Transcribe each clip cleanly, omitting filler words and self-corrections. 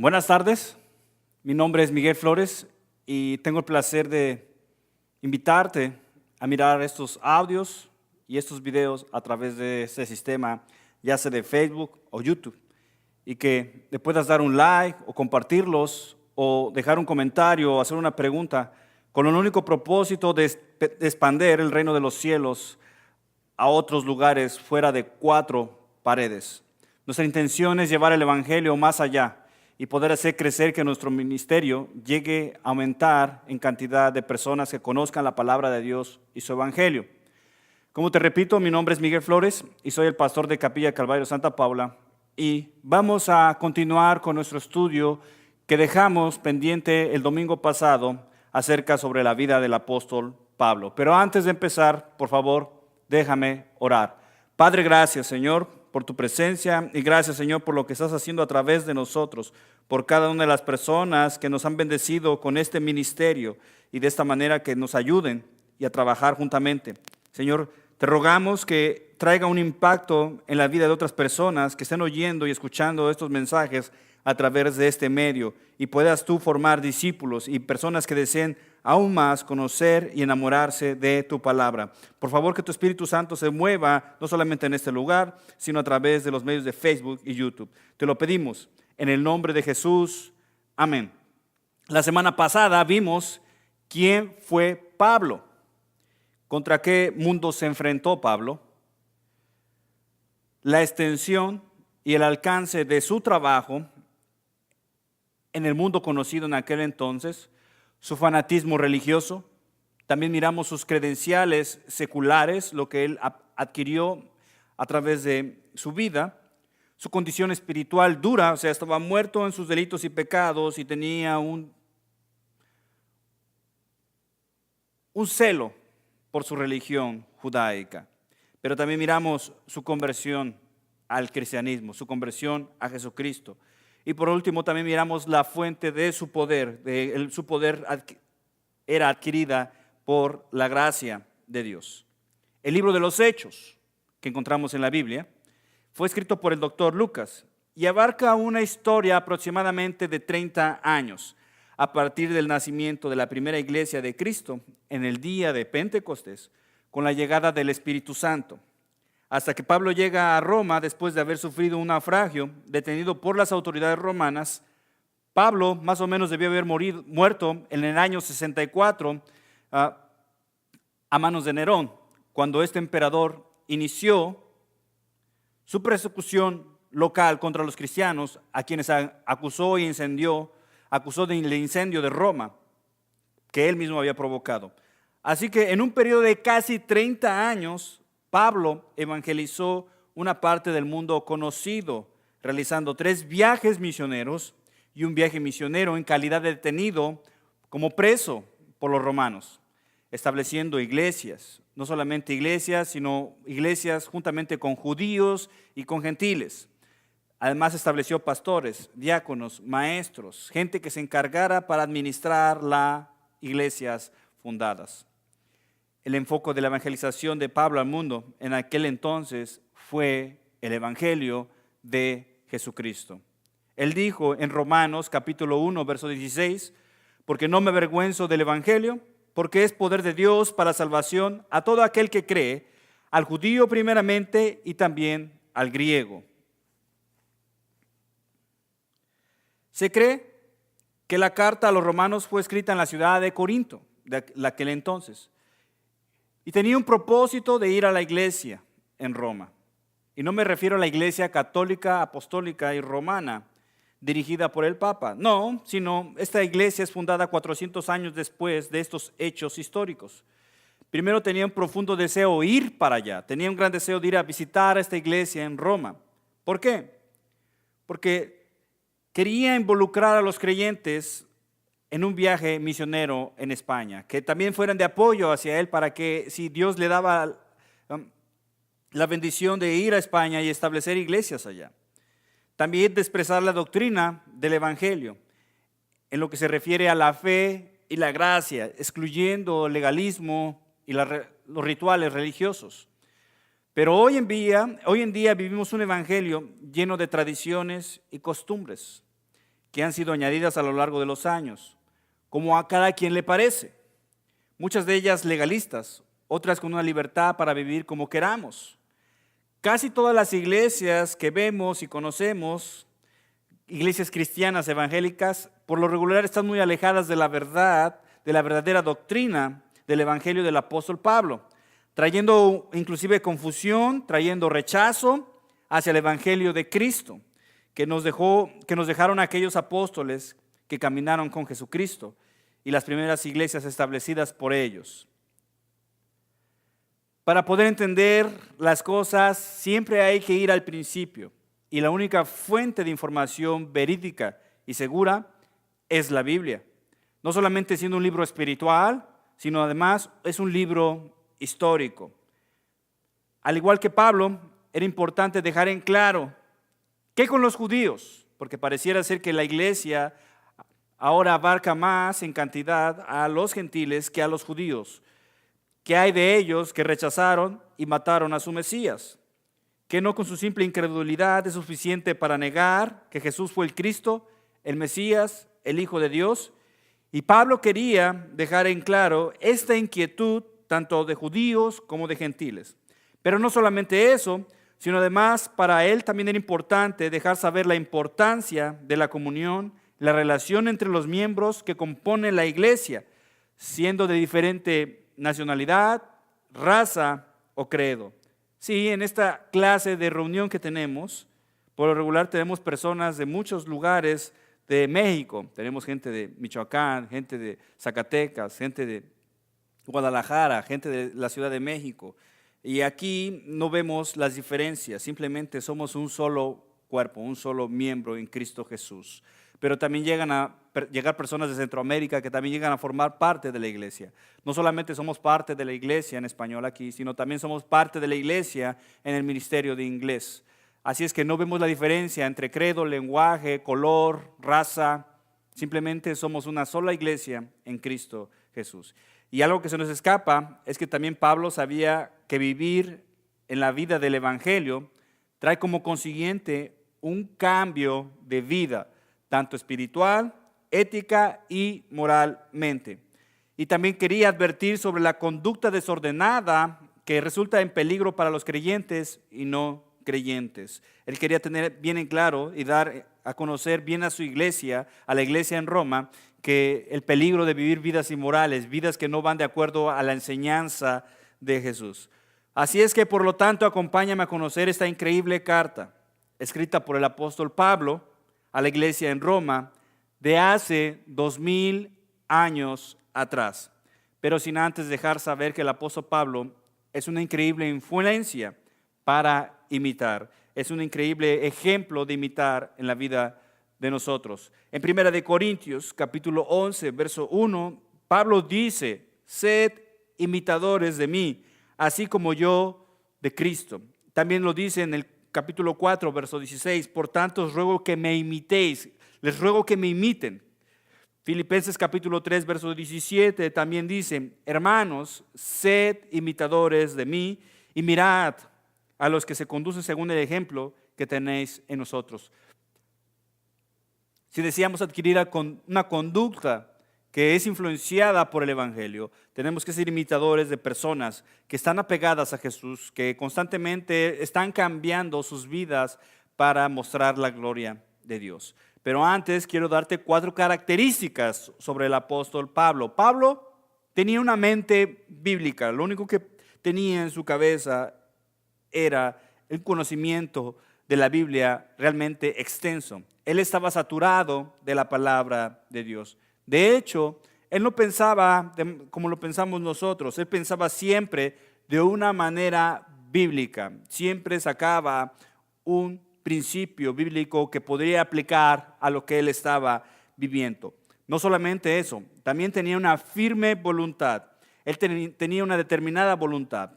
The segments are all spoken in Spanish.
Buenas tardes, mi nombre es Miguel Flores y tengo el placer de invitarte a mirar estos audios y estos videos a través de este sistema, ya sea de Facebook o YouTube, y que le puedas dar un like o compartirlos o dejar un comentario o hacer una pregunta con el único propósito de expandir el reino de los cielos a otros lugares fuera de 4 paredes. Nuestra intención es llevar el Evangelio más allá y poder hacer crecer que nuestro ministerio llegue a aumentar en cantidad de personas que conozcan la palabra de Dios y su Evangelio. Como te repito, mi nombre es Miguel Flores y soy el pastor de Capilla Calvario Santa Paula, y vamos a continuar con nuestro estudio que dejamos pendiente el domingo pasado acerca sobre la vida del apóstol Pablo. Pero antes de empezar, por favor, déjame orar. Padre, gracias, Señor, por tu presencia, y gracias, Señor, por lo que estás haciendo a través de nosotros, por cada una de las personas que nos han bendecido con este ministerio y de esta manera que nos ayuden y a trabajar juntamente. Señor, te rogamos que traiga un impacto en la vida de otras personas que estén oyendo y escuchando estos mensajes a través de este medio, y puedas tú formar discípulos y personas que deseen aún más conocer y enamorarse de tu palabra. Por favor, que tu Espíritu Santo se mueva no solamente en este lugar, sino a través de los medios de Facebook y YouTube. Te lo pedimos en el nombre de Jesús. Amén. La semana pasada vimos quién fue Pablo, contra qué mundo se enfrentó Pablo, la extensión y el alcance de su trabajo en el mundo conocido en aquel entonces, su fanatismo religioso. También miramos sus credenciales seculares, lo que él adquirió a través de su vida, su condición espiritual dura, o sea, estaba muerto en sus delitos y pecados y tenía un celo por su religión judaica. Pero también miramos su conversión al cristianismo, su conversión a Jesucristo. Y por último también miramos la fuente de su poder. Su poder era adquirida por la gracia de Dios. El libro de los Hechos que encontramos en la Biblia fue escrito por el doctor Lucas y abarca una historia aproximadamente de 30 años, a partir del nacimiento de la primera iglesia de Cristo en el día de Pentecostés, con la llegada del Espíritu Santo, hasta que Pablo llega a Roma después de haber sufrido un naufragio, detenido por las autoridades romanas. Pablo más o menos debió haber muerto en el año 64 a manos de Nerón, cuando este emperador inició su persecución local contra los cristianos, a quienes acusó del incendio de Roma, que él mismo había provocado. Así que en un periodo de casi 30 años, Pablo evangelizó una parte del mundo conocido, realizando 3 viajes misioneros y un viaje misionero en calidad de detenido como preso por los romanos, estableciendo iglesias, no solamente iglesias, sino iglesias juntamente con judíos y con gentiles. Además estableció pastores, diáconos, maestros, gente que se encargara para administrar las iglesias fundadas. El enfoque de la evangelización de Pablo al mundo en aquel entonces fue el evangelio de Jesucristo. Él dijo en Romanos capítulo 1, verso 16, porque no me avergüenzo del evangelio, porque es poder de Dios para salvación a todo aquel que cree, al judío primeramente y también al griego. Se cree que la carta a los romanos fue escrita en la ciudad de Corinto, de aquel entonces, y tenía un propósito de ir a la iglesia en Roma. Y no me refiero a la iglesia católica, apostólica y romana, dirigida por el Papa. No, sino esta iglesia es fundada 400 años después de estos hechos históricos. Primero tenía un profundo deseo de ir para allá, tenía un gran deseo de ir a visitar a esta iglesia en Roma. ¿Por qué? Porque quería involucrar a los creyentes en un viaje misionero en España, que también fueran de apoyo hacia él, para que si Dios le daba la bendición de ir a España y establecer iglesias allá. También de expresar la doctrina del evangelio en lo que se refiere a la fe y la gracia, excluyendo el legalismo y los rituales religiosos. Pero hoy en día vivimos un evangelio lleno de tradiciones y costumbres que han sido añadidas a lo largo de los años, como a cada quien le parece. Muchas de ellas legalistas, otras con una libertad para vivir como queramos. Casi todas las iglesias que vemos y conocemos, iglesias cristianas evangélicas, por lo regular están muy alejadas de la verdad, de la verdadera doctrina del evangelio del apóstol Pablo, trayendo inclusive confusión, trayendo rechazo hacia el evangelio de Cristo, que nos dejaron aquellos apóstoles que caminaron con Jesucristo y las primeras iglesias establecidas por ellos. Para poder entender las cosas siempre hay que ir al principio, y la única fuente de información verídica y segura es la Biblia. No solamente siendo un libro espiritual, sino además es un libro histórico. Al igual que Pablo, era importante dejar en claro que con los judíos, porque pareciera ser que la iglesia ahora abarca más en cantidad a los gentiles que a los judíos. ¿Qué hay de ellos que rechazaron y mataron a su Mesías? ¿Que no con su simple incredulidad es suficiente para negar que Jesús fue el Cristo, el Mesías, el Hijo de Dios? Y Pablo quería dejar en claro esta inquietud tanto de judíos como de gentiles. Pero no solamente eso, sino además para él también era importante dejar saber la importancia de la comunión, la relación entre los miembros que componen la iglesia, siendo de diferente nacionalidad, raza o credo. Sí, en esta clase de reunión que tenemos, por lo regular tenemos personas de muchos lugares de México. Tenemos gente de Michoacán, gente de Zacatecas, gente de Guadalajara, gente de la Ciudad de México. Y aquí no vemos las diferencias, simplemente somos un solo cuerpo, un solo miembro en Cristo Jesús. Pero también llegan a llegar personas de Centroamérica que también llegan a formar parte de la iglesia. No solamente somos parte de la iglesia en español aquí, sino también somos parte de la iglesia en el ministerio de inglés. Así es que no vemos la diferencia entre credo, lenguaje, color, raza. Simplemente somos una sola iglesia en Cristo Jesús. Y algo que se nos escapa es que también Pablo sabía que vivir en la vida del evangelio trae como consiguiente un cambio de vida, tanto espiritual, ética y moralmente. Y también quería advertir sobre la conducta desordenada que resulta en peligro para los creyentes y no creyentes. Él quería tener bien en claro y dar a conocer bien a su iglesia, a la iglesia en Roma, que el peligro de vivir vidas inmorales, vidas que no van de acuerdo a la enseñanza de Jesús. Así es que, por lo tanto, acompáñame a conocer esta increíble carta, escrita por el apóstol Pablo a la iglesia en Roma de hace 2000 años atrás. Pero sin antes dejar saber que el apóstol Pablo es una increíble influencia para imitar. Es un increíble ejemplo de imitar en la vida de nosotros. En 1 Corintios, capítulo 11, verso 1, Pablo dice: sed imitadores de mí, así como yo de Cristo. También lo dice en el capítulo 4, verso 16, por tanto os ruego que me imitéis, les ruego que me imiten. Filipenses capítulo 3, verso 17 también dice: hermanos, sed imitadores de mí y mirad a los que se conducen según el ejemplo que tenéis en nosotros. Si deseamos adquirir una conducta que es influenciada por el evangelio, tenemos que ser imitadores de personas que están apegadas a Jesús, que constantemente están cambiando sus vidas para mostrar la gloria de Dios. Pero antes quiero darte 4 características sobre el apóstol Pablo. Pablo tenía una mente bíblica, lo único que tenía en su cabeza era el conocimiento de la Biblia realmente extenso. Él estaba saturado de la palabra de Dios. De hecho, él no pensaba como lo pensamos nosotros, él pensaba siempre de una manera bíblica, siempre sacaba un principio bíblico que podría aplicar a lo que él estaba viviendo. No solamente eso, también tenía una firme voluntad, él tenía una determinada voluntad,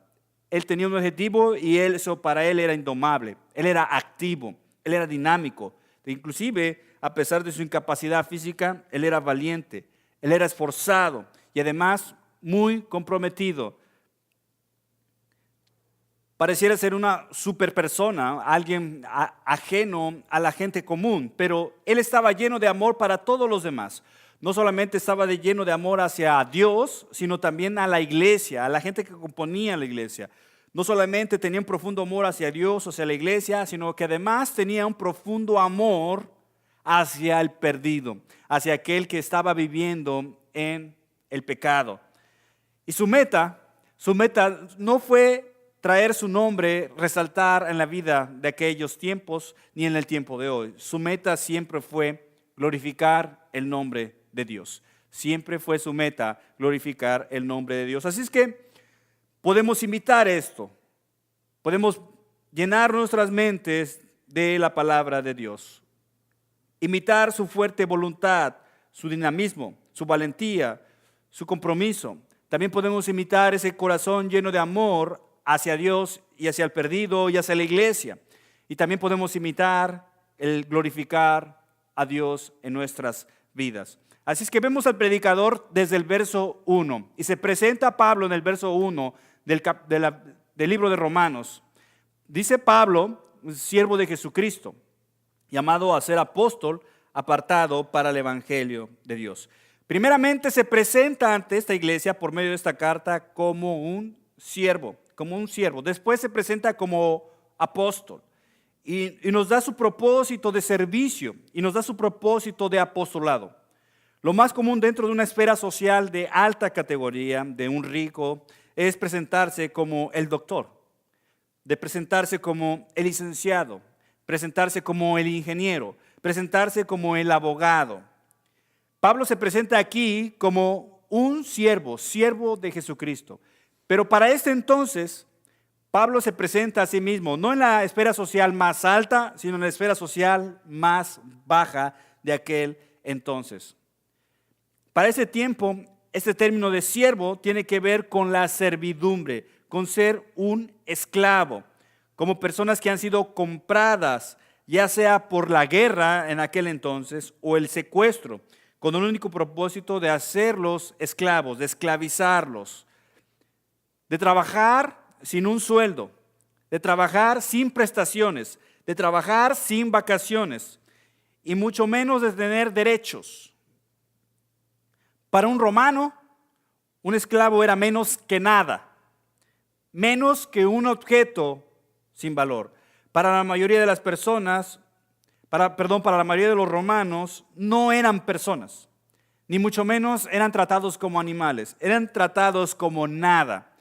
él tenía un objetivo y eso para él era indomable, él era activo, él era dinámico, inclusive a pesar de su incapacidad física, él era valiente, él era esforzado y además muy comprometido. Pareciera ser una superpersona, alguien ajeno a la gente común, pero él estaba lleno de amor para todos los demás. No solamente estaba lleno de amor hacia Dios, sino también a la iglesia, a la gente que componía la iglesia. No solamente tenía un profundo amor hacia Dios, hacia la iglesia, sino que además tenía un profundo amor hacia el perdido, hacia aquel que estaba viviendo en el pecado. Y su meta no fue traer su nombre, resaltar en la vida de aquellos tiempos, ni en el tiempo de hoy. Su meta siempre fue glorificar el nombre de Dios. Siempre fue su meta glorificar el nombre de Dios. Así es que podemos imitar esto. Podemos llenar nuestras mentes de la palabra de Dios. Imitar su fuerte voluntad, su dinamismo, su valentía, su compromiso. También podemos imitar ese corazón lleno de amor hacia Dios y hacia el perdido y hacia la iglesia. Y también podemos imitar el glorificar a Dios en nuestras vidas. Así es que vemos al predicador desde el verso 1 y se presenta Pablo en el verso 1 del libro de Romanos. Dice Pablo, siervo de Jesucristo, llamado a ser apóstol, apartado para el evangelio de Dios. Primeramente se presenta ante esta iglesia por medio de esta carta como un siervo. Después se presenta como apóstol y nos da su propósito de servicio y nos da su propósito de apostolado. Lo más común dentro de una esfera social de alta categoría, de un rico, es presentarse como el doctor, de presentarse como el licenciado, presentarse como el ingeniero, presentarse como el abogado. Pablo se presenta aquí como un siervo de Jesucristo. Pero para este entonces, Pablo se presenta a sí mismo, no en la esfera social más alta, sino en la esfera social más baja de aquel entonces. Para ese tiempo, este término de siervo tiene que ver con la servidumbre, con ser un esclavo, como personas que han sido compradas, ya sea por la guerra en aquel entonces o el secuestro, con un único propósito de hacerlos esclavos, de esclavizarlos. De trabajar sin un sueldo, de trabajar sin prestaciones, de trabajar sin vacaciones y mucho menos de tener derechos. Para un romano, un esclavo era menos que nada, menos que un objeto sin valor. Para la mayoría de las personas, para la mayoría de los romanos, no eran personas, ni mucho menos eran tratados como animales, eran tratados como nada.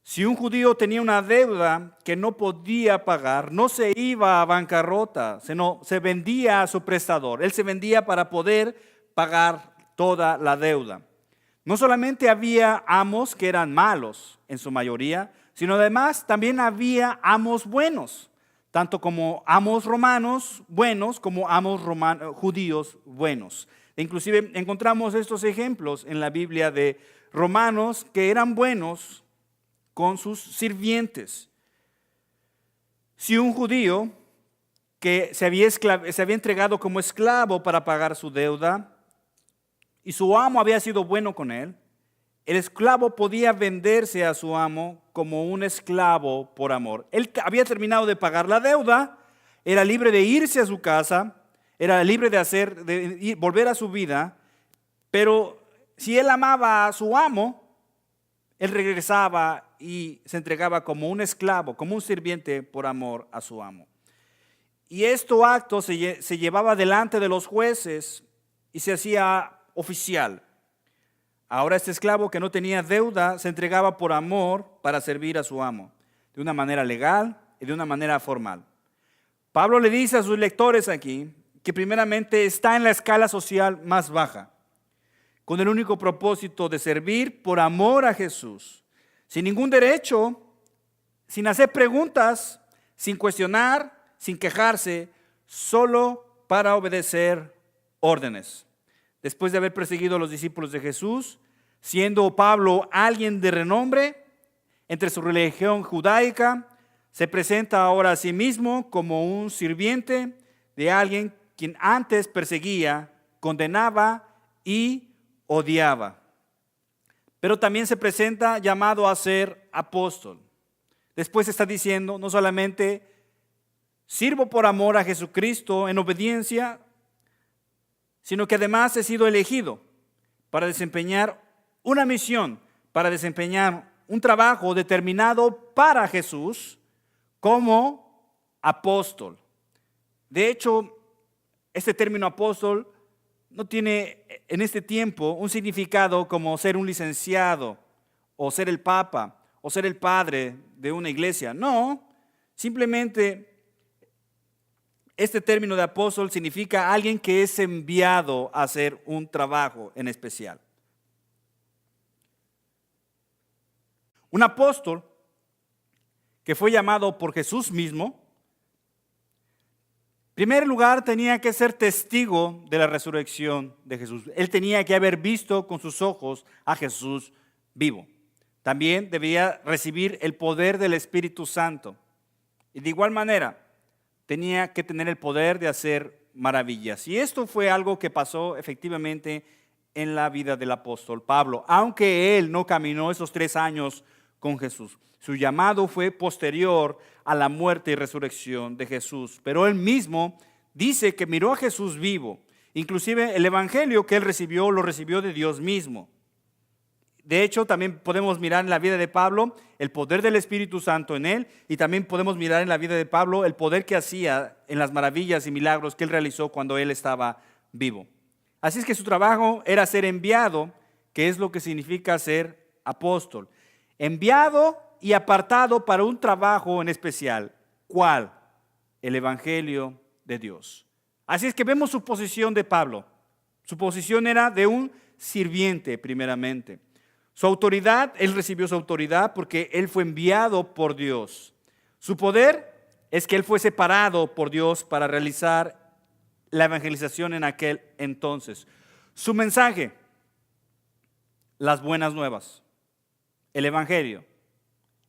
Si un judío tenía una deuda que no podía pagar, no se iba a bancarrota, sino se vendía a su prestador. Él se vendía para poder pagar toda la deuda. No solamente había amos que eran malos en su mayoría, sino además también había amos buenos, tanto como amos romanos buenos como amos judíos buenos. E inclusive encontramos estos ejemplos en la Biblia de romanos que eran buenos con sus sirvientes. Si un judío que se había entregado como esclavo para pagar su deuda y su amo había sido bueno con él, el esclavo podía venderse a su amo como un esclavo por amor. Él había terminado de pagar la deuda, era libre de irse a su casa, era libre de volver a su vida, pero si él amaba a su amo, él regresaba y se entregaba como un esclavo, como un sirviente por amor a su amo. Y este acto se llevaba delante de los jueces y se hacía oficial. Ahora este esclavo que no tenía deuda se entregaba por amor para servir a su amo, de una manera legal y de una manera formal. Pablo le dice a sus lectores aquí que primeramente está en la escala social más baja, con el único propósito de servir por amor a Jesús, sin ningún derecho, sin hacer preguntas, sin cuestionar, sin quejarse, solo para obedecer órdenes. Después de haber perseguido a los discípulos de Jesús, siendo Pablo alguien de renombre entre su religión judaica, se presenta ahora a sí mismo como un sirviente de alguien quien antes perseguía, condenaba y odiaba. Pero también se presenta llamado a ser apóstol. Después está diciendo, no solamente sirvo por amor a Jesucristo en obediencia, sino que además he sido elegido para desempeñar una misión, para desempeñar un trabajo determinado para Jesús como apóstol. De hecho, este término apóstol no tiene en este tiempo un significado como ser un licenciado o ser el papa o ser el padre de una iglesia. No, simplemente este término de apóstol significa alguien que es enviado a hacer un trabajo en especial. Un apóstol que fue llamado por Jesús mismo, en primer lugar tenía que ser testigo de la resurrección de Jesús. Él tenía que haber visto con sus ojos a Jesús vivo. También debía recibir el poder del Espíritu Santo. Y de igual manera, tenía que tener el poder de hacer maravillas. Y esto fue algo que pasó efectivamente en la vida del apóstol Pablo, aunque él no caminó esos 3 años con Jesús. Su llamado fue posterior a la muerte y resurrección de Jesús, pero él mismo dice que miró a Jesús vivo. Inclusive el evangelio que él recibió, lo recibió de Dios mismo. De hecho, también podemos mirar en la vida de Pablo el poder del Espíritu Santo en él, y también podemos mirar en la vida de Pablo el poder que hacía en las maravillas y milagros que él realizó cuando él estaba vivo. Así es que su trabajo era ser enviado, que es lo que significa ser apóstol. Enviado y apartado para un trabajo en especial. ¿Cuál? El evangelio de Dios. Así es que vemos su posición de Pablo. Su posición era de un sirviente primeramente. Su autoridad, él recibió su autoridad porque él fue enviado por Dios. Su poder es que él fue separado por Dios para realizar la evangelización en aquel entonces. Su mensaje, las buenas nuevas, el evangelio.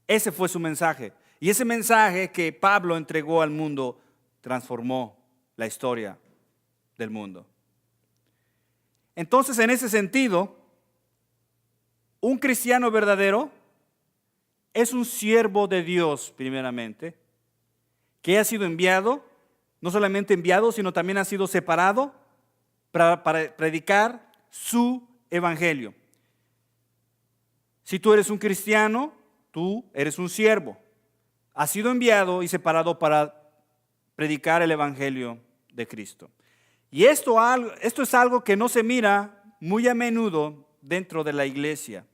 Ese fue su mensaje. Y ese mensaje que Pablo entregó al mundo transformó la historia del mundo. Entonces, en ese sentido, un cristiano verdadero es un siervo de Dios, primeramente, que ha sido enviado, no solamente enviado, sino también ha sido separado para predicar su evangelio. Si tú eres un cristiano, tú eres un siervo. Has sido enviado y separado para predicar el evangelio de Cristo. Y esto es algo que no se mira muy a menudo dentro de la iglesia,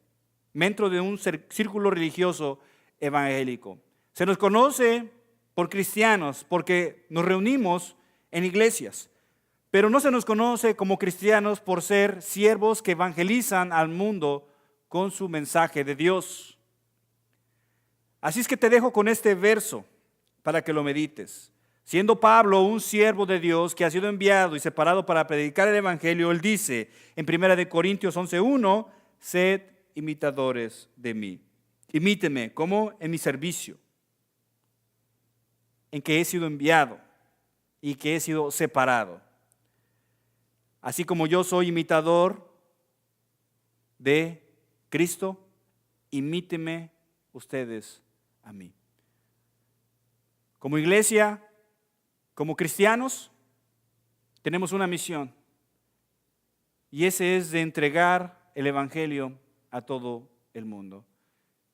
dentro de un círculo religioso evangélico. Se nos conoce por cristianos porque nos reunimos en iglesias, pero no se nos conoce como cristianos por ser siervos que evangelizan al mundo con su mensaje de Dios. Así es que te dejo con este verso para que lo medites. Siendo Pablo un siervo de Dios que ha sido enviado y separado para predicar el evangelio, él dice en 1 Corintios 11:1, sed imitadores de mí. Imíteme como en mi servicio, en que he sido enviado y que he sido separado. Así como yo soy imitador de Cristo, imíteme ustedes a mí. Como iglesia, como cristianos, tenemos una misión, y ese es de entregar el evangelio a todo el mundo.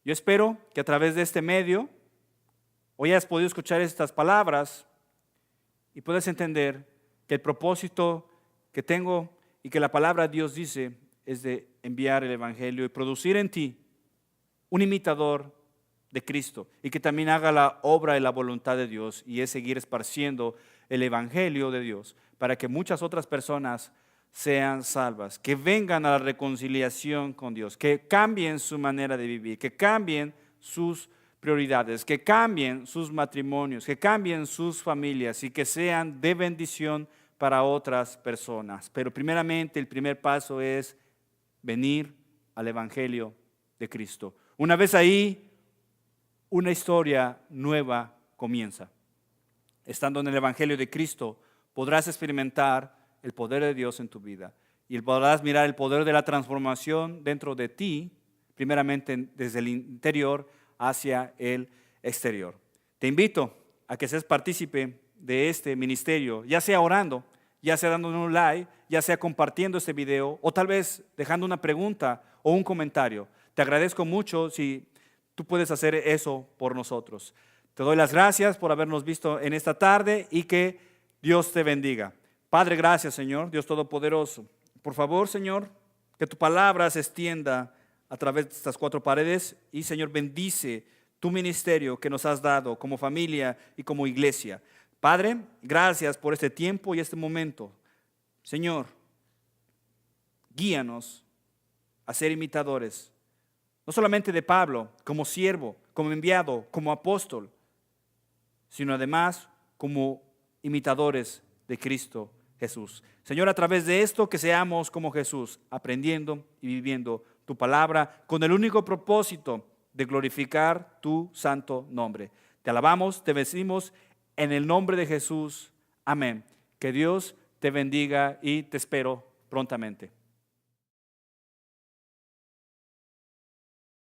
Yo espero que a través de este medio hoy hayas podido escuchar estas palabras y puedas entender que el propósito que tengo y que la palabra de Dios dice es de enviar el evangelio y producir en ti un imitador de Cristo, y que también haga la obra y la voluntad de Dios, y es seguir esparciendo el evangelio de Dios para que muchas otras personas sean salvas, que vengan a la reconciliación con Dios, que cambien su manera de vivir, que cambien sus prioridades, que cambien sus matrimonios, que cambien sus familias y que sean de bendición para otras personas. Pero primeramente el primer paso es venir al evangelio de Cristo. Una vez ahí, una historia nueva comienza. Estando en el evangelio de Cristo, podrás experimentar el poder de Dios en tu vida y podrás mirar el poder de la transformación dentro de ti, primeramente desde el interior hacia el exterior. Te invito a que seas partícipe de este ministerio, ya sea orando, ya sea dándonos un like, ya sea compartiendo este video o tal vez dejando una pregunta o un comentario. Te agradezco mucho si tú puedes hacer eso por nosotros. Te doy las gracias por habernos visto en esta tarde y que Dios te bendiga. Padre, gracias, Señor, Dios Todopoderoso. Por favor, Señor, que tu palabra se extienda a través de estas 4 paredes y, Señor, bendice tu ministerio que nos has dado como familia y como iglesia. Padre, gracias por este tiempo y este momento. Señor, guíanos a ser imitadores, no solamente de Pablo, como siervo, como enviado, como apóstol, sino además como imitadores de Cristo Jesús. Señor, a través de esto que seamos como Jesús, aprendiendo y viviendo tu palabra con el único propósito de glorificar tu santo nombre. Te alabamos, te bendecimos en el nombre de Jesús. Amén. Que Dios te bendiga y te espero prontamente.